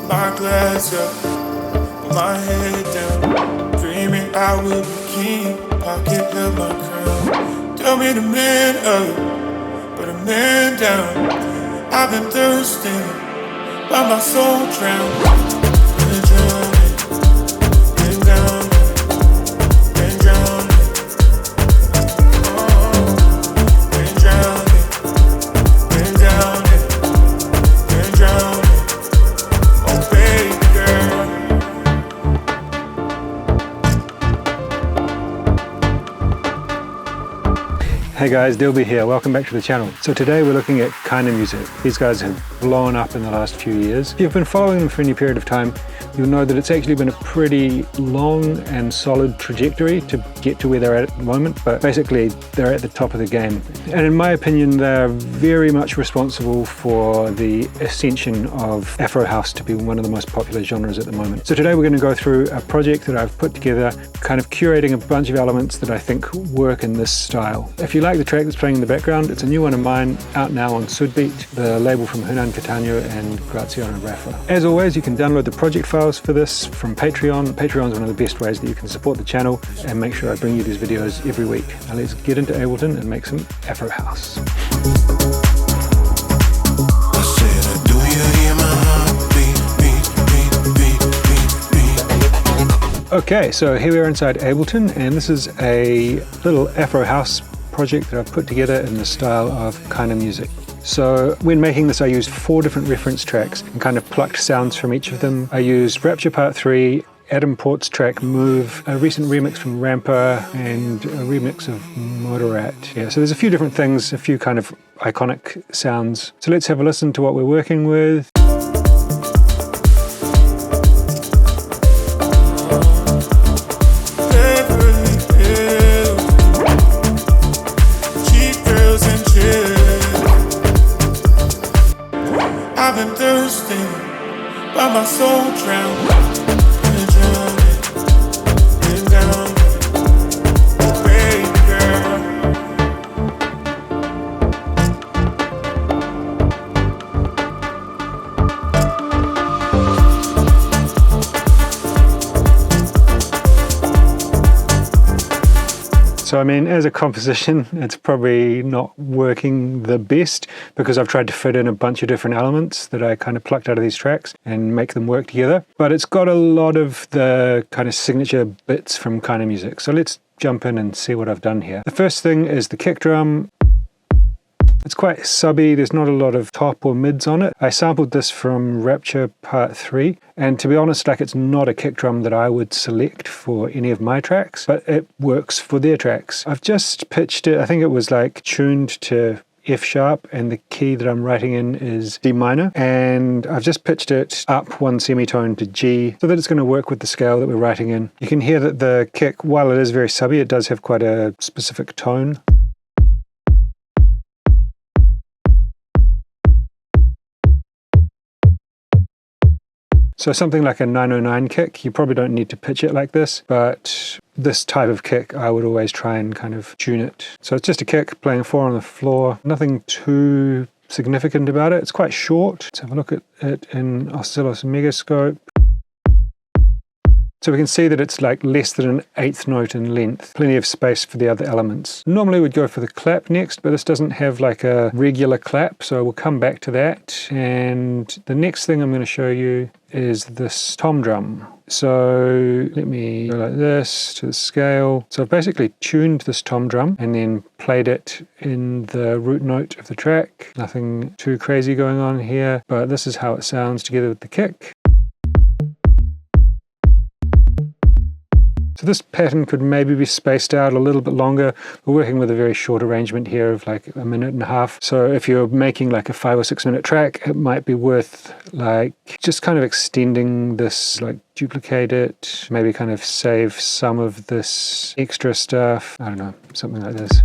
my glass up, put my head down, dreaming I will be king, pocket held my crown. Tell me the man up, but a man down. I've been thirsty, but my soul drowned. Been drowning, been drowning, been drowning. Been drowning, been drowning, been drowning. Oh baby girl. Hey guys, Dilby here. Welcome back to the channel. So today we're looking at KEINEMUSIK. These guys have blown up in the last few years. If you've been following them for any period of time, you'll know that it's actually been a pretty long and solid trajectory to get to where they're at the moment, but basically they're at the top of the game. And in my opinion, they're very much responsible for the ascension of Afro house to be one of the most popular genres at the moment. So today we're going to go through a project that I've put together, kind of curating a bunch of elements that I think work in this style. If you like the track that's playing in the background, it's a new one of mine, out now on Sudbeat, the label from Hernan Catano and Graziano Raffa. As always, you can download the project files for this from Patreon. Patreon is one of the best ways that you can support the channel and make sure I bring you these videos every week. Now let's get into Ableton and make some Afro house. Okay, so here we are inside Ableton, and this is a little Afro house project that I've put together in the style of KEINEMUSIK. So when making this, I used 4 different reference tracks and kind of plucked sounds from each of them. I used Rapture Part 3, Adam Port's track Move, a recent remix from Rampa, and a remix of Moderat. Yeah, so there's a few different things, a few kind of iconic sounds. So let's have a listen to what we're working with. I've been thirsty, but my soul drowned. Been drowning, been drowning. Oh baby girl. So I mean, as a composition, it's probably not working the best because I've tried to fit in a bunch of different elements that I kind of plucked out of these tracks and make them work together. But it's got a lot of the kind of signature bits from KEINEMUSIK. So let's jump in and see what I've done here. The first thing is the kick drum. It's quite subby, there's not a lot of top or mids on it. I sampled this from Rapture Part 3, and to be honest, like, it's not a kick drum that I would select for any of my tracks, but it works for their tracks. I've just pitched it, I think it was like tuned to F sharp, and the key that I'm writing in is D minor, and I've just pitched it up 1 semitone to G so that it's going to work with the scale that we're writing in. You can hear that the kick, while it is very subby, it does have quite a specific tone. So something like a 909 kick, you probably don't need to pitch it like this, but this type of kick, I would always try and kind of tune it. So it's just a kick playing 4 on the floor, nothing too significant about it. It's quite short. Let's have a look at it in Oscillos Megascope. So we can see that it's like less than an 1/8 note in length. Plenty of space for the other elements. Normally we'd go for the clap next, but this doesn't have like a regular clap, so we'll come back to that. And the next thing I'm going to show you is this tom drum. So let me go like this to the scale. So I've basically tuned this tom drum and then played it in the root note of the track. Nothing too crazy going on here, but this is how it sounds together with the kick. So this pattern could maybe be spaced out a little bit longer. We're working with a very short arrangement here of like 1.5 minutes. So if you're making like a 5 or 6 minute track, it might be worth like just kind of extending this, like duplicate it, maybe kind of save some of this extra stuff. I don't know, something like this.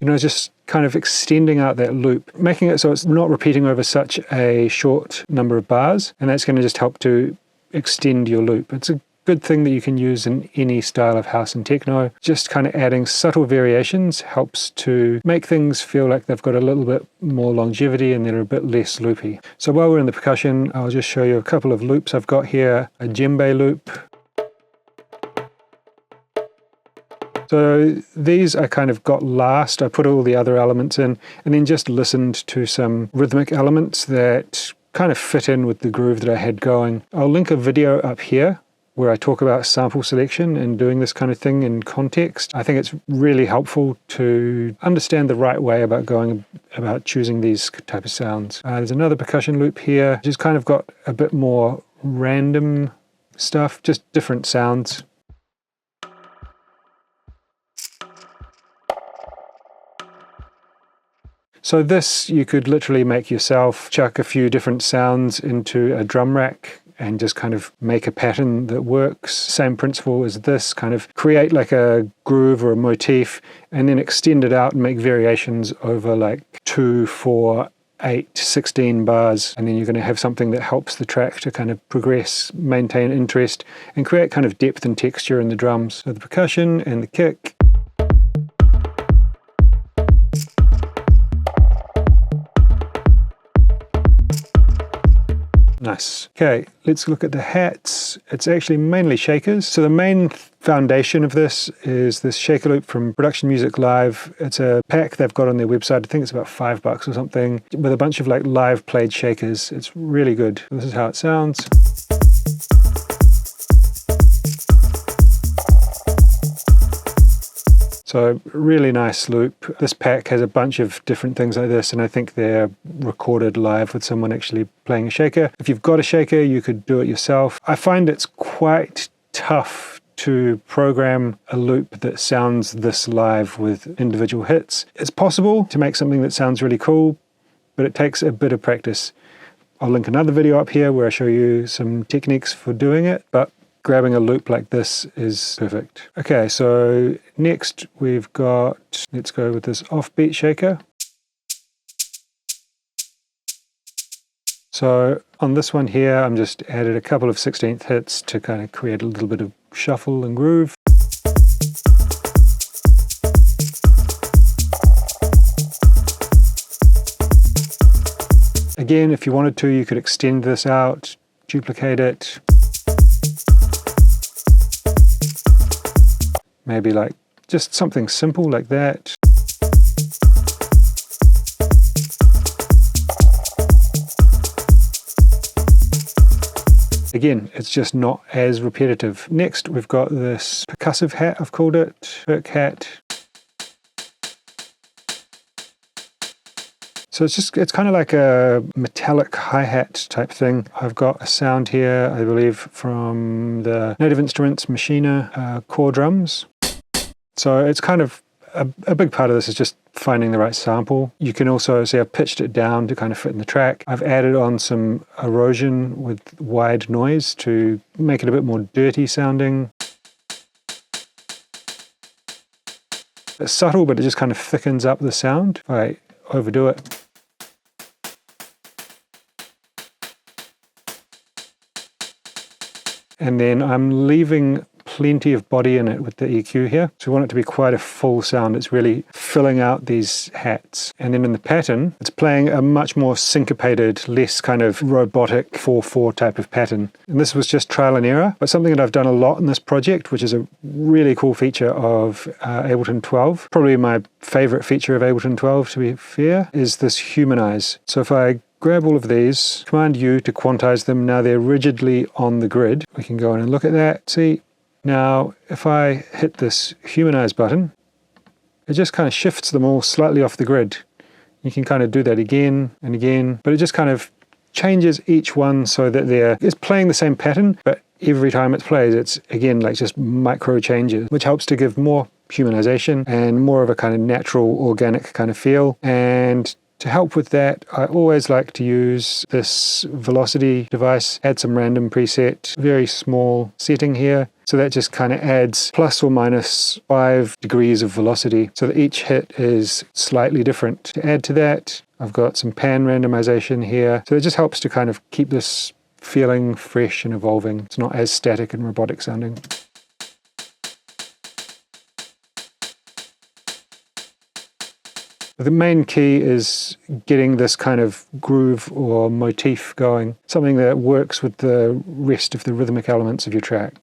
You know, just kind of extending out that loop, making it so it's not repeating over such a short number of bars, and that's going to just help to extend your loop. It's a good thing that you can use in any style of house and techno. Just kind of adding subtle variations helps to make things feel like they've got a little bit more longevity and they're a bit less loopy. So while we're in the percussion, I'll just show you a couple of loops I've got here. A djembe loop. So these I kind of got last. I put all the other elements in and then just listened to some rhythmic elements that kind of fit in with the groove that I had going. I'll link a video up here where I talk about sample selection and doing this kind of thing in context. I think it's really helpful to understand the right way about choosing these type of sounds. There's another percussion loop here, just kind of got a bit more random stuff, just different sounds. So this you could literally make yourself, chuck a few different sounds into a drum rack and just kind of make a pattern that works. Same principle as this, kind of create like a groove or a motif and then extend it out and make variations over like 2, 4, 8, 16 bars, and then you're going to have something that helps the track to kind of progress, maintain interest, and create kind of depth and texture in the drums. So the percussion and the kick. Nice. Okay, let's look at the hats. It's actually mainly shakers. So the main foundation of this is this shaker loop from Production Music Live. It's a pack they've got on their website. I think it's about $5 or something, with a bunch of like live played shakers. It's really good. This is how it sounds. So really nice loop. This pack has a bunch of different things like this, and I think they're recorded live with someone actually playing a shaker. If you've got a shaker, you could do it yourself. I find it's quite tough to program a loop that sounds this live with individual hits. It's possible to make something that sounds really cool, but it takes a bit of practice. I'll link another video up here where I show you some techniques for doing it, but grabbing a loop like this is perfect. Okay, so next we've got, let's go with this offbeat shaker. So on this one here, I'm just added a couple of 16th hits to kind of create a little bit of shuffle and groove. Again, if you wanted to, you could extend this out, duplicate it. Maybe like just something simple like that. Again, it's just not as repetitive. Next, we've got this percussive hat, I've called it, perc hat. So it's kind of like a metallic hi-hat type thing. I've got a sound here, I believe, from the Native Instruments Machina core drums. So it's kind of a big part of this is just finding the right sample. You can also see I've pitched it down to kind of fit in the track. I've added on some erosion with wide noise to make it a bit more dirty sounding. It's subtle, but it just kind of thickens up the sound if I overdo it. And then I'm leaving plenty of body in it with the EQ here. So we want it to be quite a full sound. It's really filling out these hats. And then in the pattern, it's playing a much more syncopated, less kind of robotic 4/4 type of pattern. And this was just trial and error, but something that I've done a lot in this project, which is a really cool feature of Ableton 12. Probably my favorite feature of Ableton 12, to be fair, is this humanize. So if I grab all of these, Command U to quantize them. Now they're rigidly on the grid. We can go in and look at that. See, now if I hit this humanize button, it just kind of shifts them all slightly off the grid. You can kind of do that again and again, but it just kind of changes each one so that it's playing the same pattern, but every time it plays, it's again like just micro changes, which helps to give more humanization and more of a kind of natural, organic kind of feel. And to help with that, I always like to use this velocity device, add some random preset, very small setting here. So that just kind of adds plus or minus 5 degrees of velocity so that each hit is slightly different. To add to that, I've got some pan randomization here. So it just helps to kind of keep this feeling fresh and evolving. It's not as static and robotic sounding. The main key is getting this kind of groove or motif going, something that works with the rest of the rhythmic elements of your track.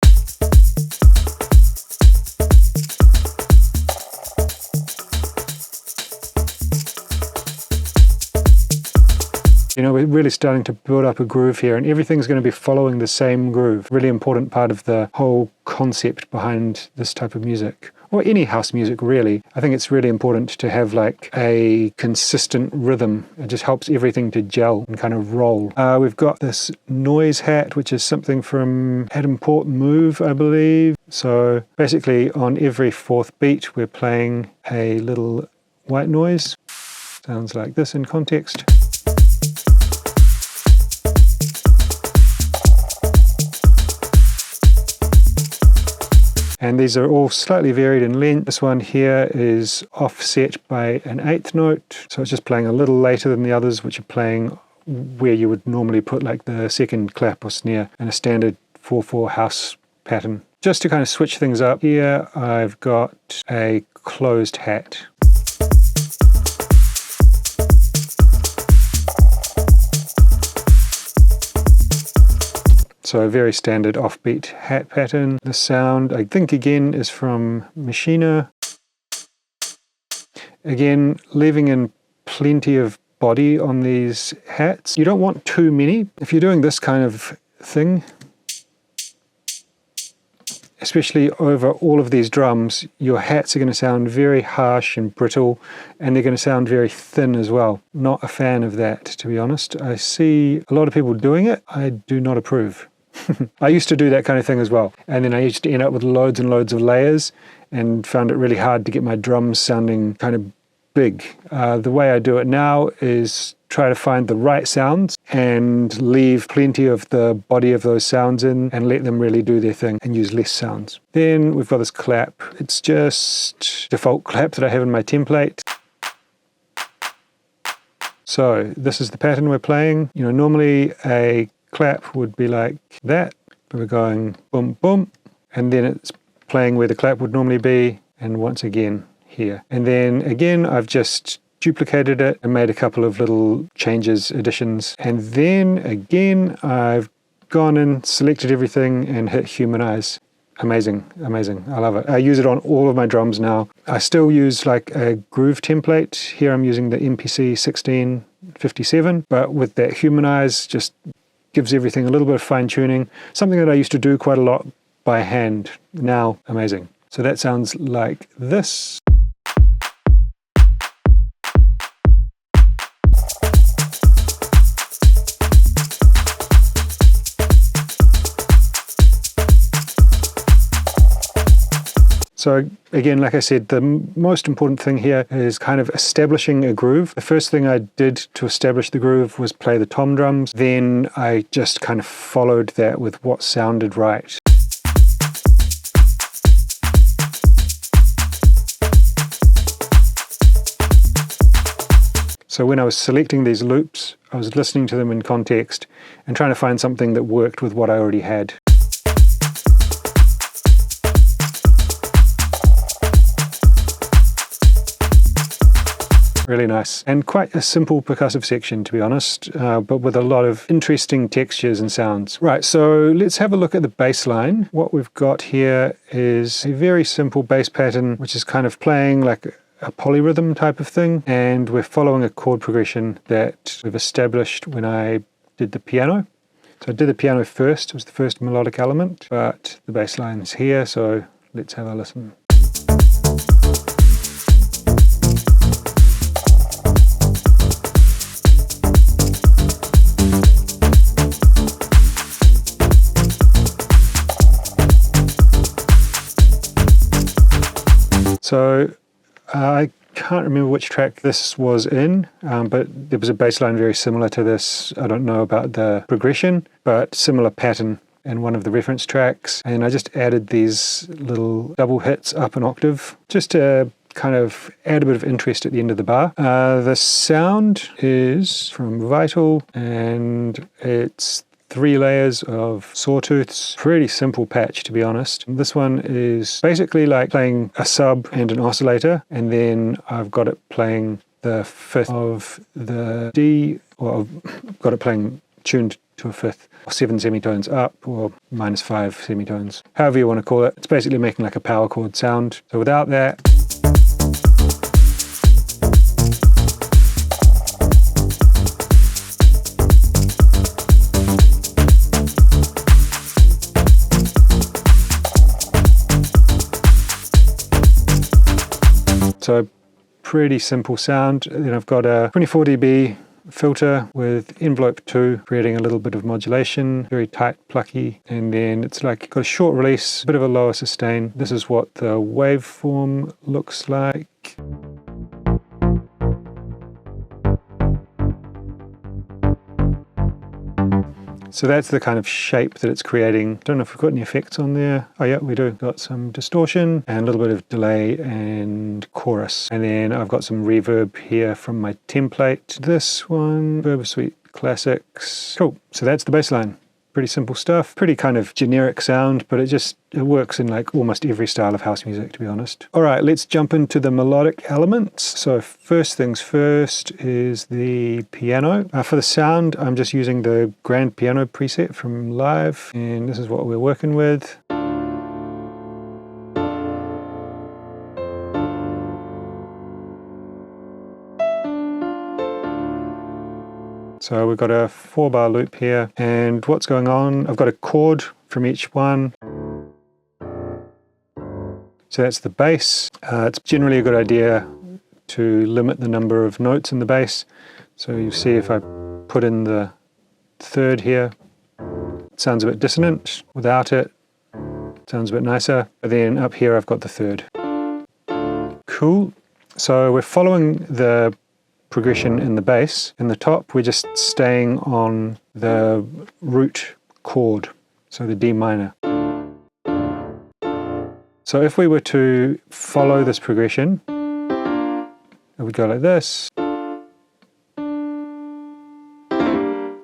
You know, we're really starting to build up a groove here, and everything's going to be following the same groove. Really important part of the whole concept behind this type of music, or any house music really. I think it's really important to have like a consistent rhythm. It just helps everything to gel and kind of roll. We've got this noise hat, which is something from Adam Port Move, I believe. So basically on every fourth beat, we're playing a little white noise. Sounds like this in context. And these are all slightly varied in length. This one here is offset by an eighth note, so it's just playing a little later than the others, which are playing where you would normally put like the second clap or snare in a standard 4/4 house pattern. Just to kind of switch things up, here I've got a closed hat. So a very standard offbeat hat pattern. The sound, I think again, is from Machina. Again, leaving in plenty of body on these hats. You don't want too many. If you're doing this kind of thing, especially over all of these drums, your hats are going to sound very harsh and brittle, and they're going to sound very thin as well. Not a fan of that, to be honest. I see a lot of people doing it. I do not approve. I used to do that kind of thing as well, and then I used to end up with loads and loads of layers and found it really hard to get my drums sounding kind of big. The way I do it now is try to find the right sounds and leave plenty of the body of those sounds in and let them really do their thing and use less sounds. Then we've got this clap. It's just default clap that I have in my template. So this is the pattern we're playing. You know, normally a clap would be like that, but we're going boom, boom, and then it's playing where the clap would normally be, and once again here. And then again, I've just duplicated it and made a couple of little changes, additions, and then again, I've gone in, selected everything, and hit humanize. Amazing, amazing. I love it. I use it on all of my drums now. I still use like a groove template. Here I'm using the MPC 1657, but with that humanize, just gives everything a little bit of fine tuning. Something that I used to do quite a lot by hand. Now, amazing. So that sounds like this. So again, like I said, the most important thing here is kind of establishing a groove. The first thing I did to establish the groove was play the tom drums. Then I just kind of followed that with what sounded right. So when I was selecting these loops, I was listening to them in context and trying to find something that worked with what I already had. Really nice, and quite a simple percussive section, to be honest, but with a lot of interesting textures and sounds. Right, so let's have a look at the bass line. What we've got here is a very simple bass pattern, which is kind of playing like a polyrhythm type of thing, and we're following a chord progression that we've established when I did the piano. So I did the piano first, it was the first melodic element, but the bass line is here, so let's have a listen. So I can't remember which track this was in, but there was a bass line very similar to this. I don't know about the progression, but similar pattern in one of the reference tracks. And I just added these little double hits up an octave just to kind of add a bit of interest at the end of the bar. The sound is from Vital, and it's 3 layers of sawtooths. Pretty simple patch, to be honest. This one is basically like playing a sub and an oscillator, and then I've got it playing the 5th of the D, or I've got it playing tuned to a 5th, 7 semitones up, or -5 semitones, however you want to call it. It's basically making like a power chord sound. So without that, so pretty simple sound. Then I've got a 24 dB filter with envelope 2, creating a little bit of modulation, very tight, plucky, and then it's like got a short release, a bit of a lower sustain. This is what the waveform looks like. So that's the kind of shape that it's creating. Don't know if we've got any effects on there. Oh yeah, we do. Got some distortion and a little bit of delay and chorus. And then I've got some reverb here from my template. This one, Verb Suite Classics. Cool. So that's the bass line. Pretty simple stuff, pretty kind of generic sound, but it works in like almost every style of house music, to be honest. All right, let's jump into the melodic elements. So first things first is the piano. For the sound, I'm just using the grand piano preset from Live, and this is what we're working with. So we've got a 4-bar loop here, and what's going on, I've got a chord from each one. So that's the bass. It's generally a good idea to limit the number of notes in the bass. So you see if I put in the 3rd here, it sounds a bit dissonant. Without it, it sounds a bit nicer. But then up here I've got the 3rd. Cool. So we're following the progression in the bass. In the top, we're just staying on the root chord, so the D minor. So if we were to follow this progression, it would go like this.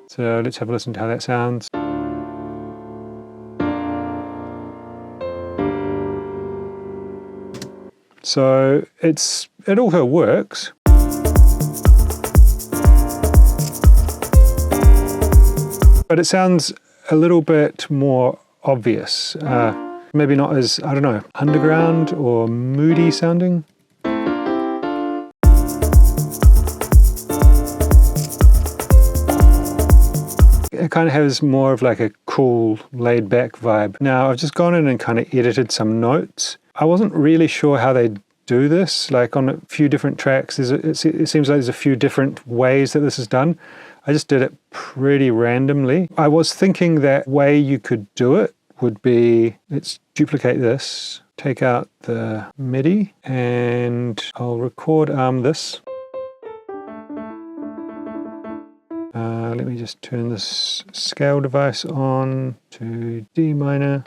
So let's have a listen to how that sounds. So it also works. But it sounds a little bit more obvious. Maybe not as, I don't know, underground or moody sounding. It kind of has more of like a cool, laid-back vibe. Now, I've just gone in and kind of edited some notes. I wasn't really sure how they do this. Like on a few different tracks, it seems like there's a few different ways that this is done. I just did it pretty randomly. I was thinking that way you could do it would be, let's duplicate this, take out the MIDI, and I'll record arm this. Let me just turn this scale device on to D minor.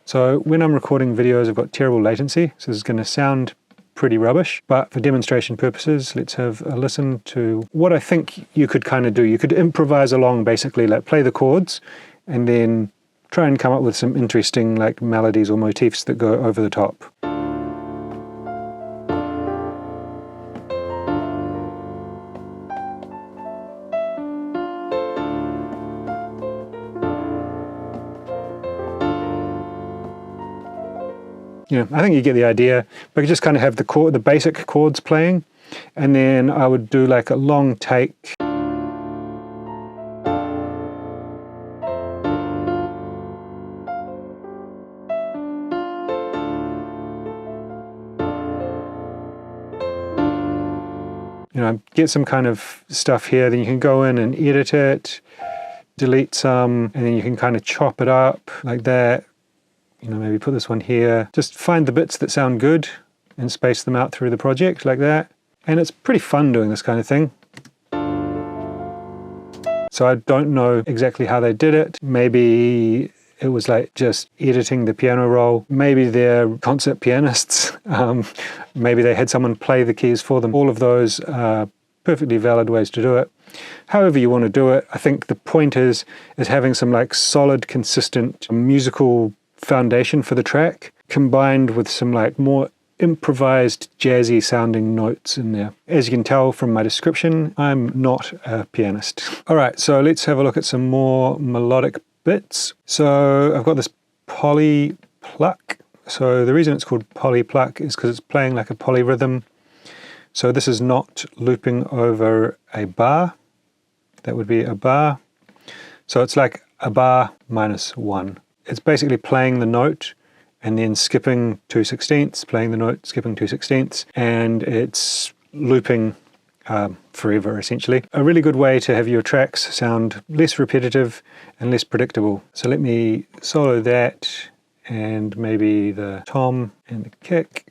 So when I'm recording videos, I've got terrible latency, so this is going to sound pretty rubbish, but for demonstration purposes, let's have a listen to what I think you could kind of do. You could improvise along, basically, like play the chords and then try and come up with some interesting like melodies or motifs that go over the top. I think you get the idea, but you just kind of have the basic chords playing, and then I would do like a long take. Get some kind of stuff here, then you can go in and edit it, delete some, and then you can kind of chop it up like that. Maybe put this one here. Just find the bits that sound good and space them out through the project like that. And it's pretty fun doing this kind of thing. So I don't know exactly how they did it. Maybe it was like just editing the piano roll. Maybe they're concert pianists. Maybe they had someone play the keys for them. All of those are perfectly valid ways to do it. However you want to do it, I think the point is having some like solid, consistent musical foundation for the track, combined with some like more improvised, jazzy sounding notes in there. As you can tell from my description, I'm not a pianist. All right, so let's have a look at some more melodic bits. So I've got this poly pluck. So the reason it's called poly pluck is because it's playing like a polyrhythm. So this is not looping over a bar. That would be a bar. So it's like a bar minus one. It's basically playing the note and then skipping 2/16, playing the note, skipping 2/16, and it's looping forever, essentially. A really good way to have your tracks sound less repetitive and less predictable. So let me solo that, and maybe the tom and the kick.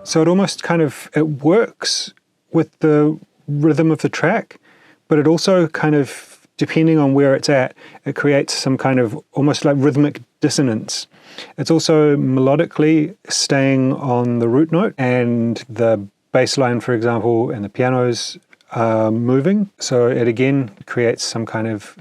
So it almost it works with the rhythm of the track, but it also kind of, depending on where it's at, it creates some kind of almost like rhythmic dissonance. It's also melodically staying on the root note, and the bass line, for example, and the pianos are moving. So it again creates some kind of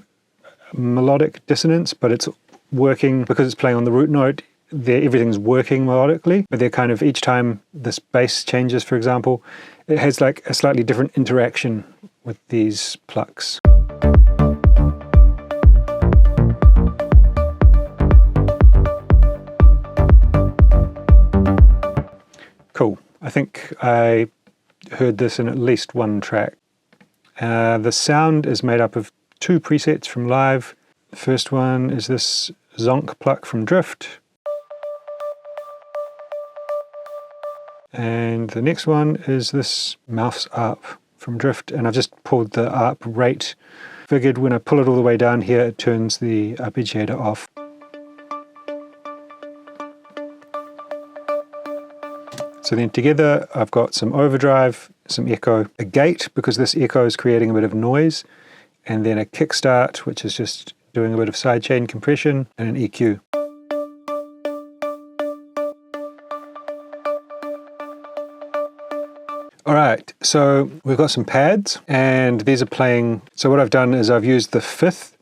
melodic dissonance, but it's working because it's playing on the root note. Everything's working melodically, but they're kind of, each time this bass changes, for example, it has like a slightly different interaction with these plucks. Cool. I think I heard this in at least one track. The sound is made up of 2 presets from live. The first one is this zonk pluck from Drift. And the next one is this mouse ARP from Drift, and I've just pulled the ARP rate. Figured when I pull it all the way down here, it turns the arpeggiator off. So then together I've got some overdrive, some echo, a gate because this echo is creating a bit of noise, and then a kickstart which is just doing a bit of sidechain compression, and an EQ. Alright, so we've got some pads, and these are playing. So what I've done is I've used the 5th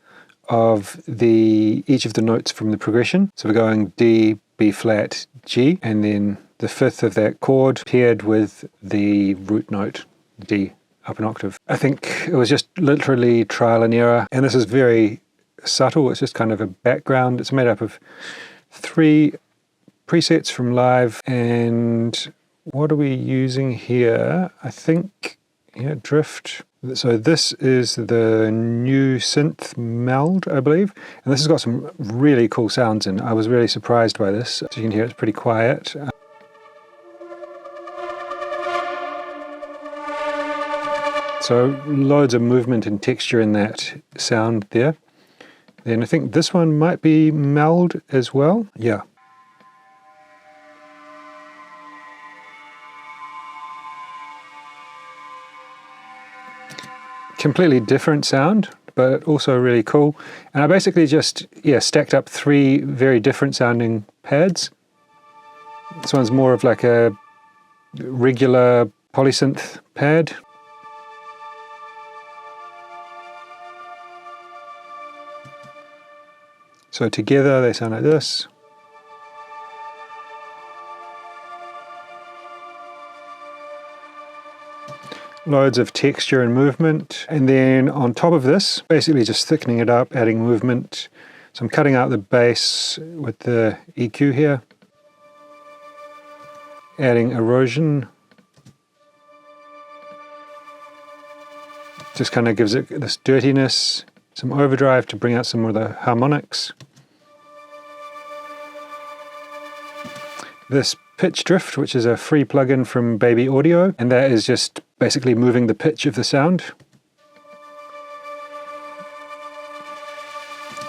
of each of the notes from the progression. So we're going D, B flat, G, and then the 5th of that chord paired with the root note, D, up an octave. I think it was just literally trial and error, and this is very subtle. It's just kind of a background. It's made up of 3 presets from live, and what are we using here? I think, Drift. So this is the new synth meld, I believe. And this has got some really cool sounds in. I was really surprised by this. As you can hear, it's pretty quiet. So loads of movement and texture in that sound there. Then I think this one might be meld as well. Yeah. Completely different sound, but also really cool. And I basically just stacked up 3 very different sounding pads. This one's more of like a regular polysynth pad. So together they sound like this. Loads of texture and movement, and then on top of this, basically just thickening it up, adding movement. So I'm cutting out the bass with the EQ here, adding erosion. Just kind of gives it this dirtiness, some overdrive to bring out some more of the harmonics. This pitch drift, which is a free plugin from Baby Audio, and that is just basically moving the pitch of the sound,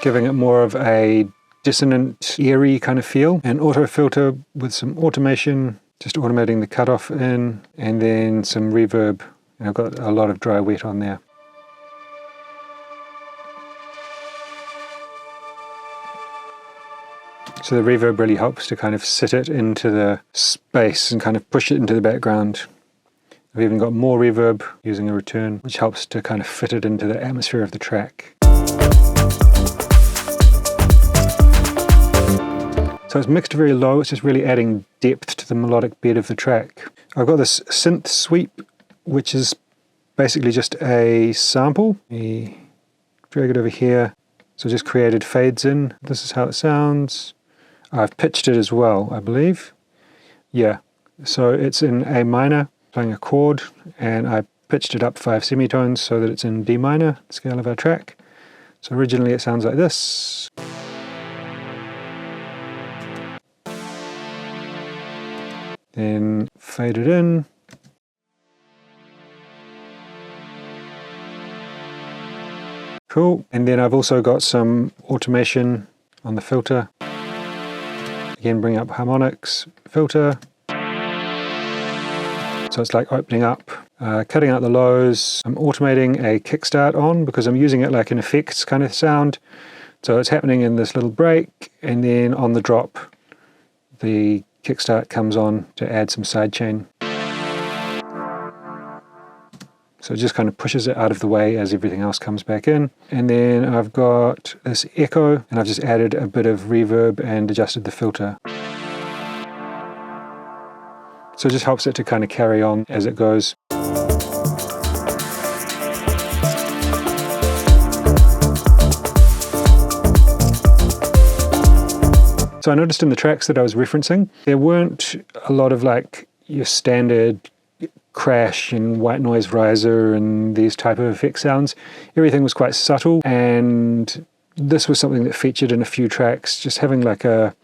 giving it more of a dissonant, eerie kind of feel. And auto filter with some automation, just automating the cutoff in, and then some reverb. And I've got a lot of dry wet on there. So the reverb really helps to kind of sit it into the space and kind of push it into the background. I've even got more reverb using a return, which helps to kind of fit it into the atmosphere of the track. So it's mixed very low, it's just really adding depth to the melodic bed of the track. I've got this synth sweep, which is basically just a sample. Let me drag it over here. So just created fades in. This is how it sounds. I've pitched it as well, I believe. Yeah, so it's in A minor, playing a chord, and I pitched it up 5 semitones so that it's in D minor, the scale of our track. So originally it sounds like this. Then fade it in. Cool. And then I've also got some automation on the filter. Again, bring up harmonics, filter. So it's like opening up, cutting out the lows. I'm automating a kickstart on because I'm using it like an effects kind of sound. So it's happening in this little break, and then on the drop, the kickstart comes on to add some sidechain. So it just kind of pushes it out of the way as everything else comes back in. And then I've got this echo, and I've just added a bit of reverb and adjusted the filter. So it just helps it to kind of carry on as it goes. So I noticed in the tracks that I was referencing, there weren't a lot of like your standard crash and white noise riser and these type of effect sounds. Everything was quite subtle, and this was something that featured in a few tracks. Just having like a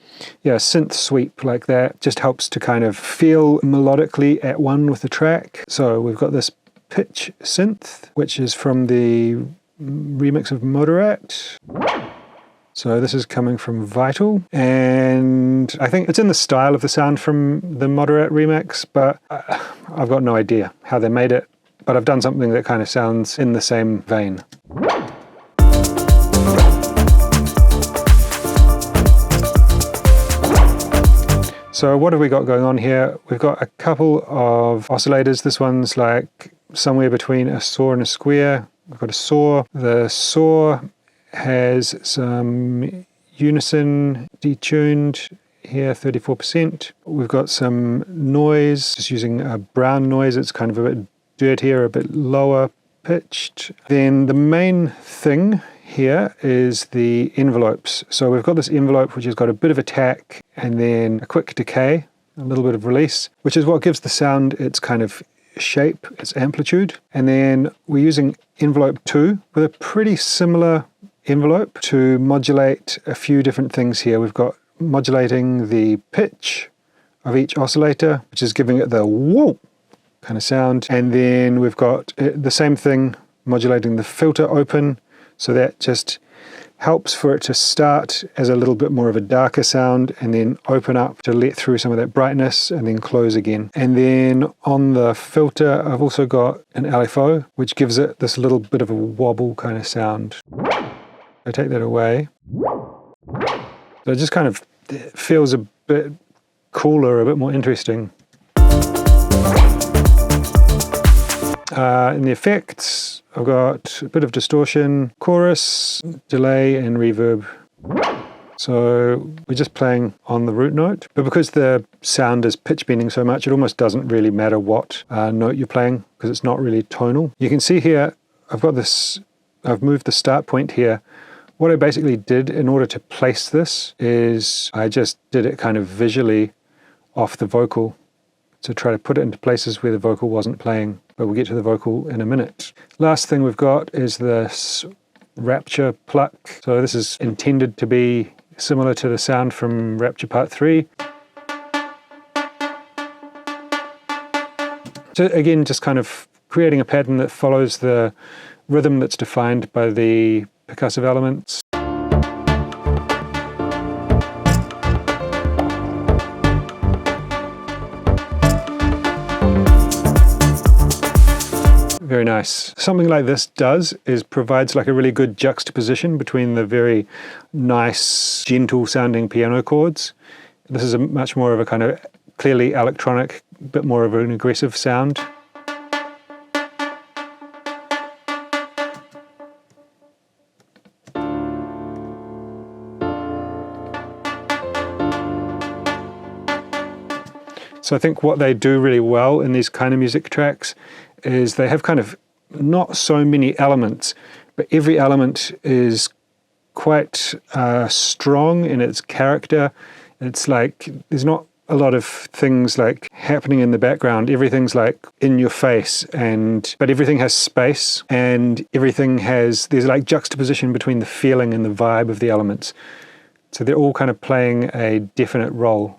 synth sweep like that just helps to kind of feel melodically at one with the track. So we've got this pitch synth, which is from the remix of Moderat. So this is coming from Vital, and I think it's in the style of the sound from the Moderat remix, but I've got no idea how they made it, but I've done something that kind of sounds in the same vein. So what have we got going on here? We've got a couple of oscillators. This one's like somewhere between a saw and a square. We've got a saw. The saw has some unison detuned here, 34%. We've got some noise, just using a brown noise. It's kind of a bit dirtier, a bit lower pitched. Then the main thing here is the envelopes. So we've got this envelope which has got a bit of attack and then a quick decay, a little bit of release, which is what gives the sound its kind of shape, its amplitude. And then we're using envelope 2 with a pretty similar envelope to modulate a few different things here. We've got modulating the pitch of each oscillator, which is giving it the whoa kind of sound. And then we've got the same thing, modulating the filter open, so that just helps for it to start as a little bit more of a darker sound and then open up to let through some of that brightness and then close again. And then on the filter, I've also got an LFO, which gives it this little bit of a wobble kind of sound. I take that away. So it just kind of feels a bit cooler, a bit more interesting. In the effects, I've got a bit of distortion, chorus, delay, and reverb. So we're just playing on the root note, but because the sound is pitch bending so much, it almost doesn't really matter what note you're playing because it's not really tonal. You can see here, I've moved the start point here. What I basically did in order to place this is I just did it kind of visually off the vocal to try to put it into places where the vocal wasn't playing, but we'll get to the vocal in a minute. Last thing we've got is this Rapture pluck. So this is intended to be similar to the sound from Rapture Part 3. So again, just kind of creating a pattern that follows the rhythm that's defined by the percussive elements. Very nice. Something like this provides like a really good juxtaposition between the very nice, gentle sounding piano chords. This is a much more of a kind of clearly electronic, bit more of an aggressive sound. So I think what they do really well in these KEINEMUSIK tracks is they have kind of not so many elements, but every element is quite strong in its character. It's like there's not a lot of things like happening in the background. Everything's like in your face, but everything has space, and there's like juxtaposition between the feeling and the vibe of the elements. So they're all kind of playing a definite role.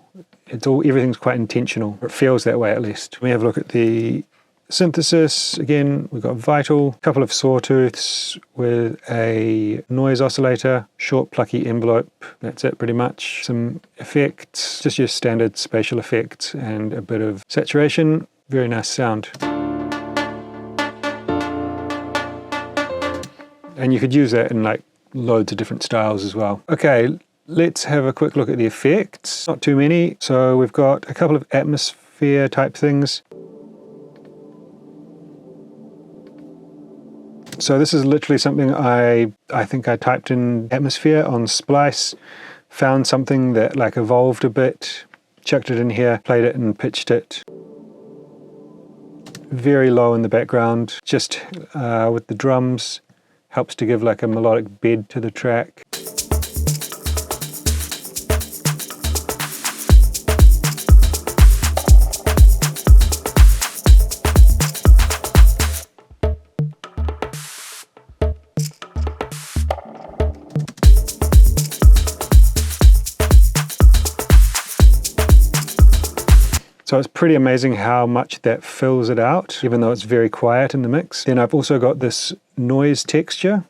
Everything's quite intentional. It feels that way, at least. We have a look at the synthesis. Again, we've got Vital, a couple of sawtooths with a noise oscillator, short plucky envelope. That's it pretty much. Some effects, just your standard spatial effects, and a bit of saturation. Very nice sound. And you could use that in like loads of different styles as well. Okay. Let's have a quick look at the effects. Not too many. So we've got a couple of atmosphere type things. So this is literally something I think I typed in atmosphere on Splice, found something that like evolved a bit, chucked it in here, played it and pitched it. Very low in the background, just with the drums, helps to give like a melodic bed to the track. So it's pretty amazing how much that fills it out, even though it's very quiet in the mix. Then I've also got this noise texture.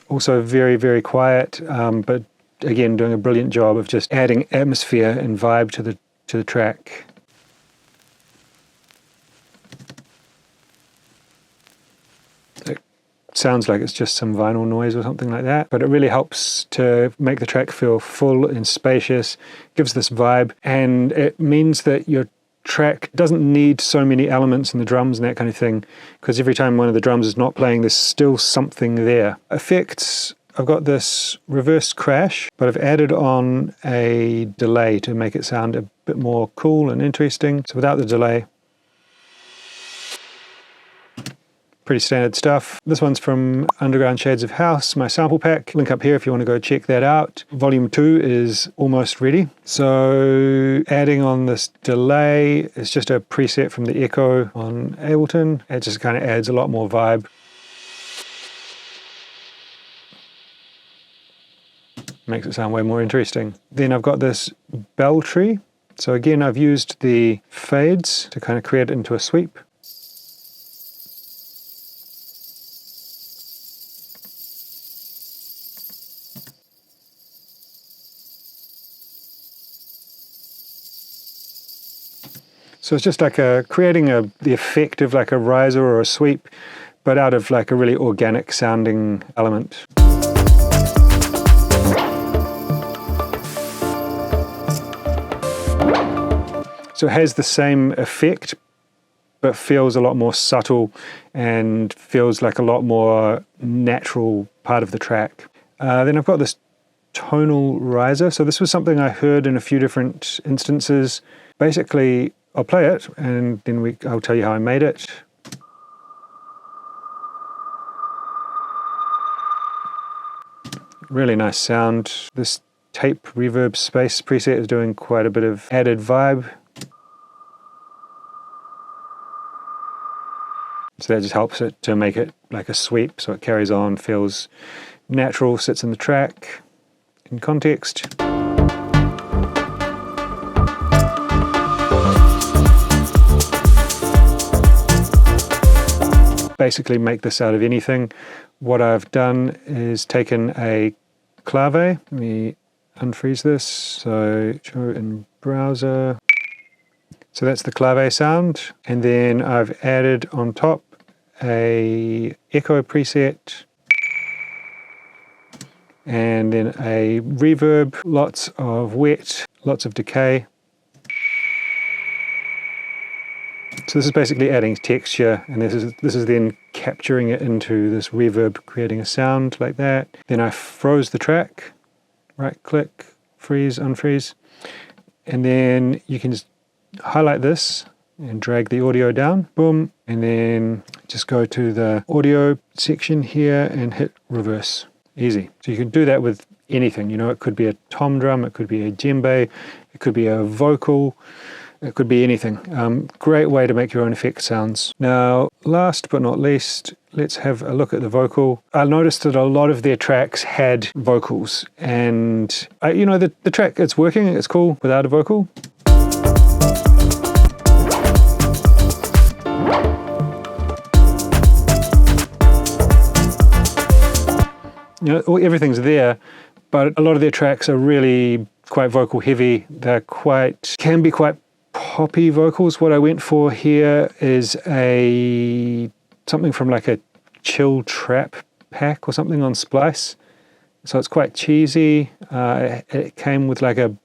Also very, very quiet, but again, doing a brilliant job of just adding atmosphere and vibe to the track. Sounds like it's just some vinyl noise or something like that, but it really helps to make the track feel full and spacious, gives this vibe, and it means that your track doesn't need so many elements in the drums and that kind of thing, because every time one of the drums is not playing, there's still something there. Effects, I've got this reverse crash, but I've added on a delay to make it sound a bit more cool and interesting. So without the delay, pretty standard stuff. This one's from Underground Shades of House, my sample pack. Link up here if you want to go check that out. Volume 2 is almost ready. So adding on this delay is just a preset from the Echo on Ableton. It just kind of adds a lot more vibe. Makes it sound way more interesting. Then I've got this bell tree. So again, I've used the fades to kind of create it into a sweep. So it's just like creating the effect of like a riser or a sweep, but out of like a really organic sounding element. So it has the same effect, but feels a lot more subtle and feels like a lot more natural part of the track. Then I've got this tonal riser. So this was something I heard in a few different instances. Basically, I'll play it and then I'll tell you how I made it. Really nice sound. This tape reverb space preset is doing quite a bit of added vibe. So that just helps it to make it like a sweep, so it carries on, feels natural, sits in the track, in context. Basically make this out of anything. What I've done is taken a clave, let me unfreeze this. So show in browser. So that's the clave sound. And then I've added on top a echo preset. And then a reverb, lots of wet, lots of decay. So this is basically adding texture, and this is then capturing it into this reverb, creating a sound like that. Then I froze the track, right click, freeze, unfreeze, and then you can just highlight this and drag the audio down, boom, and then just go to the audio section here and hit reverse. Easy. So you can do that with anything, you know, it could be a tom drum, it could be a djembe, it could be a vocal, it could be anything. Great way to make your own effect sounds. Now, last but not least, let's have a look at the vocal. I noticed that a lot of their tracks had vocals, and you know, the track, it's working, it's cool without a vocal. You know, everything's there, but a lot of their tracks are really quite vocal heavy. They're can be quite poppy vocals. What I went for here is something from like a chill trap pack or something on Splice. So it's quite cheesy. It came with like a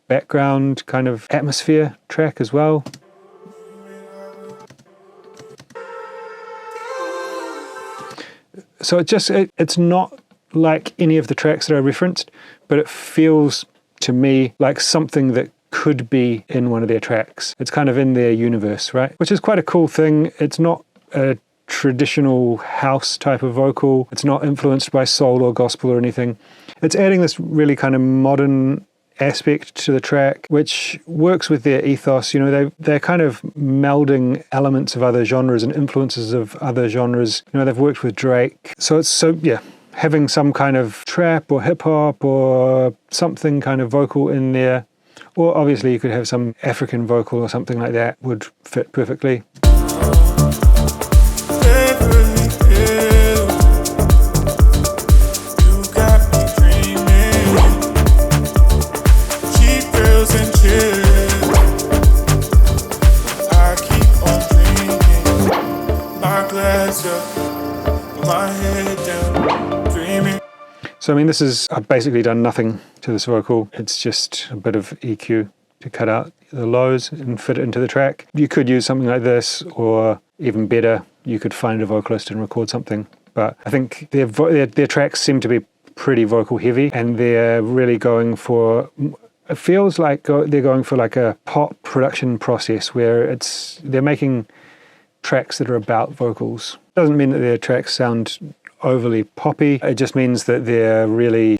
background kind of atmosphere track as well. So it's not like any of the tracks that I referenced, but it feels to me like something that could be in one of their tracks. It's kind of in their universe, right? Which is quite a cool thing. It's not a traditional house type of vocal. It's not influenced by soul or gospel or anything. It's adding this really kind of modern aspect to the track, which works with their ethos. You know, they're kind of melding elements of other genres and influences of other genres. You know, they've worked with Drake. So having some kind of trap or hip hop or something kind of vocal in there, or obviously you could have some African vocal or something like that, would fit perfectly. So I mean, I've basically done nothing to this vocal. It's just a bit of EQ to cut out the lows and fit it into the track. You could use something like this, or even better, you could find a vocalist and record something. But I think their tracks seem to be pretty vocal heavy, and they're really going for, it feels like they're going for like a pop production process where they're making tracks that are about vocals. Doesn't mean that their tracks sound overly poppy. It just means that they're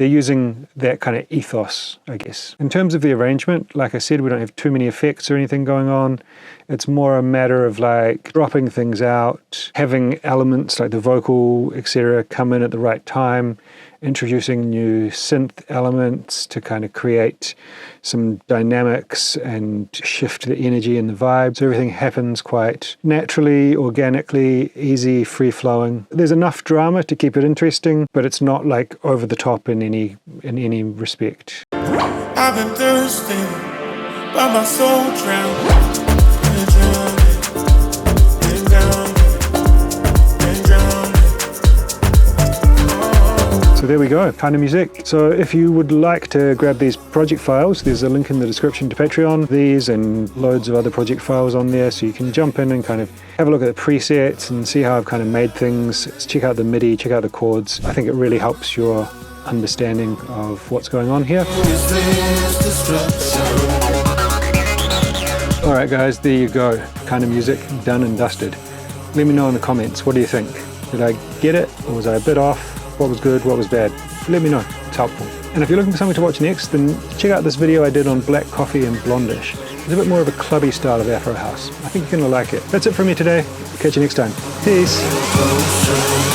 using that kind of ethos, I guess. In terms of the arrangement, like I said, we don't have too many effects or anything going on. It's more a matter of like dropping things out, having elements like the vocal, etc., come in at the right time, introducing new synth elements to kind of create some dynamics and shift the energy and the vibe. So everything happens quite naturally, organically, easy, free-flowing. There's enough drama to keep it interesting, but it's not like over the top in any respect. I've been thirsty, but my soul drowned. So there we go, KEINEMUSIK. So if you would like to grab these project files, there's a link in the description to Patreon. These and loads of other project files on there, so you can jump in and kind of have a look at the presets and see how I've kind of made things. Check out the MIDI, check out the chords. I think it really helps your understanding of what's going on here. Alright guys, there you go. KEINEMUSIK done and dusted. Let me know in the comments, what do you think? Did I get it, or was I a bit off? What was good, what was bad? Let me know, it's helpful. And if you're looking for something to watch next, then check out this video I did on Black Coffee and Blondish. It's a bit more of a clubby style of Afro house. I think you're gonna like it. That's it from me today. Catch you next time. Peace. Closer.